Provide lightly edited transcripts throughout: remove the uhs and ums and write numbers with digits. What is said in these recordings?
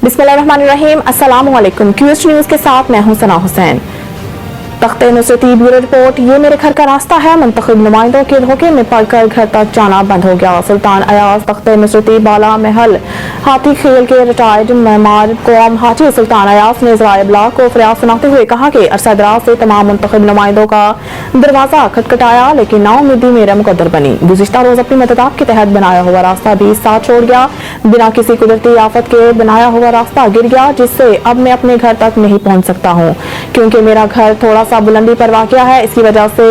बिस्मिल्लाहिर्रहमानिर्रहीम। अस्सलामु अलैकुम। क्यूएस न्यूज़ के साथ मैं हूं सना हुसैन। तख्ते नुसरती ब्यूरो रिपोर्ट। ये मेरे घर का रास्ता है। मुंतखब नुमाइंदों के धोखे में पड़कर घर तक जाना बंद हो गया। सुल्तान अयाज तख्ते नुसरती बाला महल हाथी खेल के रिटायर्ड मेहमान कौम हाजी सुल्तान अयाज ने ज़राए इब्लाग को फरियाद सुनाते हुए कहा कि अरसा दराज से तमाम मुंतखब नुमाइंदों का दरवाजा खटखटाया, लेकिन नाउमीदी मेरा मुकद्दर बनी। गुज़िश्ता रोज अपनी मददात के तहत बनाया हुआ रास्ता भी साथ छोड़ गया। बिना किसी कुदरती आफत के बनाया हुआ रास्ता गिर गया, जिससे अब मैं अपने घर तक नहीं पहुंच सकता हूं, क्योंकि मेरा घर थोड़ा सा बुलंदी पर वाक़या है। इसकी वजह से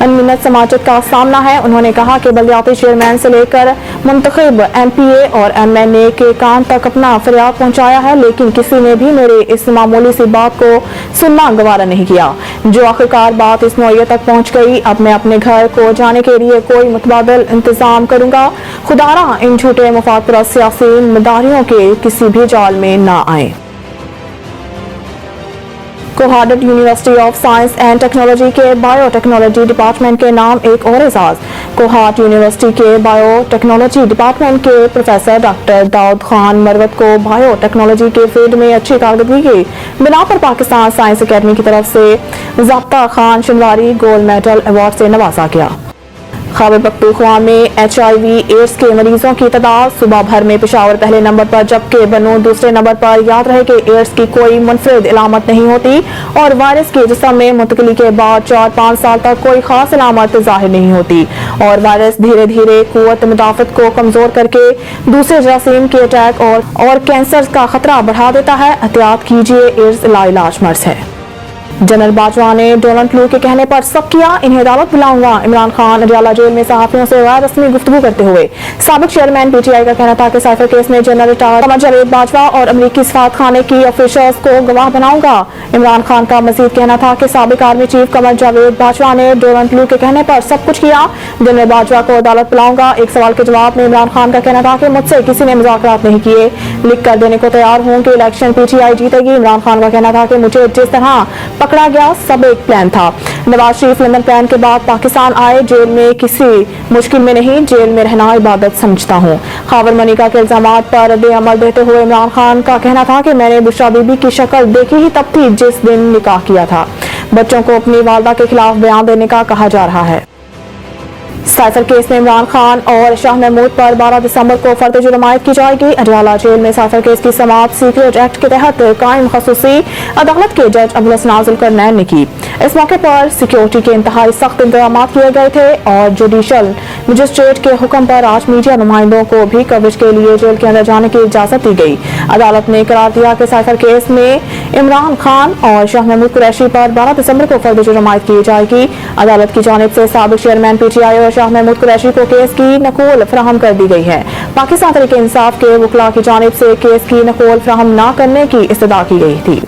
अनमिनत समाजत का सामना है। उन्होंने कहा कि बल्दियाती चेयरमैन से लेकर मुंतखब एमपीए और एमएनए के कान तक अपना फरियाद पहुंचाया है, लेकिन किसी ने भी मेरे इस मामूली सी बात को सुनना गवारा नहीं किया। जो आखिरकार बात इस नौयत तक पहुंच गई, अब मैं अपने घर को जाने के लिए कोई मुतबादल इंतजाम करूंगा। खुदारा इन झूठे मुफाद परस्त सियासी मदारियों के किसी भी जाल में ना आए। Kohat university of science and technology के बायोटेक्नोलॉजी डिपार्टमेंट के नाम एक और एजाज। कोहार्ड यूनिवर्सिटी के बायोटेक्नोलॉजी डिपार्टमेंट के प्रोफेसर डॉक्टर दाऊद खान मरवत को बायोटेक्नोलॉजी के फील्ड में अच्छी कारकर्दगी की बिना पर पाकिस्तान साइंस अकेडमी की तरफ से ज़ाब्ता खान शनवारी गोल्ड मेडल अवार्ड से नवाजा गया। खैबर पख्तूनख्वा में HIV एड्स के मरीजों की तादाद सुबह भर में पेशावर पहले नंबर पर, जबकि बनो दूसरे नंबर पर। याद रहे कि एड्स की कोई मुनफरिद इलामत नहीं होती और वायरस के जिस्म में मुंतकिली के बाद 4-5 साल तक कोई खास इलामत जाहिर नहीं होती और वायरस धीरे धीरे कुव्वत मुदाफ़त को कमजोर करके दूसरे जरासीम के अटैक और कैंसर का खतरा बढ़ा देता है। एहतियात कीजिए, एड्स लाइलाज मर्ज है। जनरल बाजवा ने डोनाल्ड ट्रू के कहने पर सब किया, इन्हें अदालत बुलाऊंगा। इमरान खान अडियाला जेल में सहाफियों से गैर रस्मी गुफ्तगू करते हुए। साबिक चेयरमैन PTI का कहना था कि साइफर केस में जनरल रिटायर्ड कमर जावेद बाजवा और अमरीकी सफारत खाने की ऑफिसर्स को गवाह बनाऊंगा। इमरान खान का मजीद कहना था कि साबिक आर्मी चीफ कमर जावेद बाजवा ने डोनाल्ड ट्रू के कहने पर सब कुछ किया। जनरल बाजवा को अदालत बुलाऊंगा। एक सवाल के जवाब में इमरान खान का कहना था कि मुझसे किसी ने मुज़ाकरात नहीं किए, लिख कर देने को तैयार हूँ कि इलेक्शन PTI जीतेगी। इमरान खान का कहना था कि मुझे जिस तरह पकड़ा गया सब एक प्लान था। नवाज शरीफ लंदन प्लान के बाद पाकिस्तान आए। जेल में किसी मुश्किल में नहीं, जेल में रहना इबादत समझता हूँ। खावर मनिका के इल्जामात पर रद्द अमल देते हुए इमरान खान का कहना था कि मैंने बुशरा बीबी की शक्ल देखी ही तब थी जिस दिन निकाह किया था। बच्चों को अपनी वालदा के खिलाफ बयान देने का कहा जा रहा है। साइफर केस में इमरान खान और शाह महमूद पर 12 दिसंबर को फर्द जुर्मायत की जाएगी। अडियाला जेल में साइफर केस की समाअत सीक्रेट एक्ट के तहत कायम खसूसी अदालत के जज अबुल हसन जुल्करनैन ने की। इस मौके पर सिक्योरिटी के इंतहाई सख्त इंतजाम किए गए थे और जुडिशल मजिस्ट्रेट के हुक्म पर आज मीडिया नुमाइंदों को भी कवरेज के लिए जेल के अंदर जाने की इजाजत दी गई। अदालत ने करार दिया कि साइफर केस में इमरान खान और शाह महमूद कुरैशी पर 12 दिसंबर को फर्द जुर्मायत की जाएगी। अदालत की जानिब से साबिक चेयरमैन PTI और शाह महमूद कुरैशी को केस की नकूल फराहम कर दी गई है। पाकिस्तान तहरीक इंसाफ के वकला की जानिब से केस की नकूल फराहम न करने की इस्तदा की गई थी।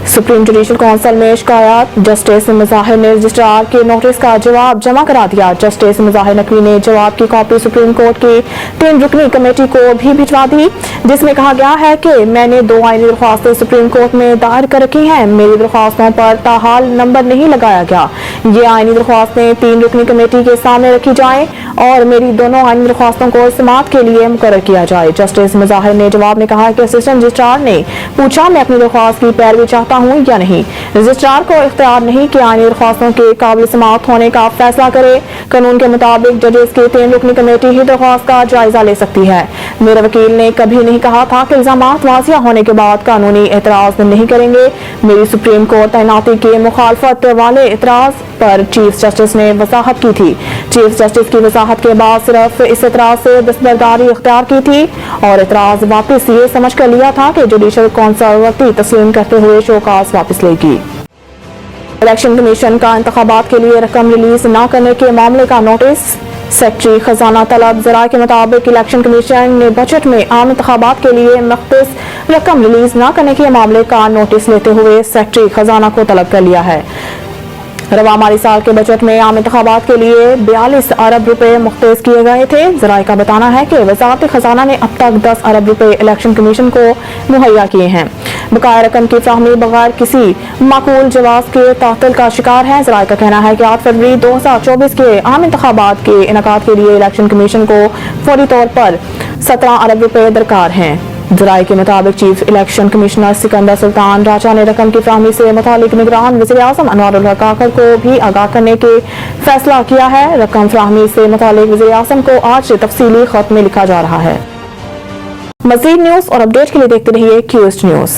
सुप्रीम जुडिशल काउंसिल में शिकायत। जस्टिस मुजाहिर ने रजिस्ट्रार के नोटिस का जवाब जमा करा दिया। जस्टिस मुजाहिर नकवी ने जवाब की कॉपी सुप्रीम कोर्ट की 3 रुकनी कमेटी को भी भिजवा दी, जिसमें कहा गया है कि मैंने 2 आईनी दरख्वास्तें सुप्रीम कोर्ट में दायर कर रखी हैं। मेरी दरख्वास्तों पर ताहाल नंबर नहीं लगाया गया। ये आईनी दरख्वास्तें 3 रुकनी कमेटी के सामने रखी जाएं और मेरी दोनों आईनी दरख्वास्तों को समाअत के लिए मुकर्रर किया जाए। जस्टिस मुजाहिर ने जवाब में कहा कि असिस्टेंट रजिस्ट्रार ने पूछा मैं अपनी दरख्वास्त की पैरवी चाहता हूं या नहीं। रजिस्ट्रार को इख्तियार नहीं कि आईनी दरख्वास्तों के काबिल समाअत होने का फैसला करे। कानून के मुताबिक जजेस की 3 रुकनी कमेटी ही दरख्वास्त का जायजा ले सकती है। मेरे वकील ने कभी नहीं कहा था कि इल्जामात वाजिया होने के बाद कानूनी एतराज नहीं करेंगे। मेरी सुप्रीम कोर्ट तैनाती की मुखालफत वाले एतराज पर चीफ जस्टिस ने वजाहत की थी। चीफ जस्टिस की वजाहत के बाद सिर्फ इस एतराज से दस्तबरदारी इख्तियार की थी और एतराज वापस ये समझ कर लिया था कि जुडिशल कौंसिल वक्ती तस्लीम करते हुए शोकाज वापस लेगी। इलेक्शन कमीशन का इंतखाबात के लिए रकम रिलीज न करने के मामले का नोटिस। सेक्रेटरी खजाना तलब जराये के मुताबिक इलेक्शन कमीशन ने बजट में आम इंतखाबात के लिए मख्सूस रकम रिलीज न करने के मामले का नोटिस लेते हुए सेक्रेटरी खजाना को तलब कर लिया है। रवा माली साल के बजट में आम इंतखाबात के लिए 42 अरब रुपए मुख्तस किए गए थे। जराये का बताना है कि वजारत खजाना ने अब तक 10 अरब रुपए इलेक्शन कमीशन को मुहैया किए हैं। बकाया रकम की फ्राहमी बगैर किसी माकूल जवाब के तातल का शिकार है। जराये का कहना है कि 8 फरवरी 2024 के आम इंतखाबात के इनेकाद के लिए इलेक्शन कमीशन को फौरी तौर पर 17 अरब रुपए दरकार हैं। ذرائع کے مطابق چیف الیکشن کمشنر سکندر سلطان راجہ نے رقم کی فراہمی سے متعلق نگران وزیر اعظم انوار الحق کاکڑ کو بھی آگاہ کرنے کے فیصلہ کیا ہے۔ رقم فراہمی سے متعلق وزیر اعظم کو آج تفصیلی خط میں لکھا جا رہا ہے۔ مزید نیوز اور اپڈیٹ کے لیے دیکھتے رہیے QS نیوز۔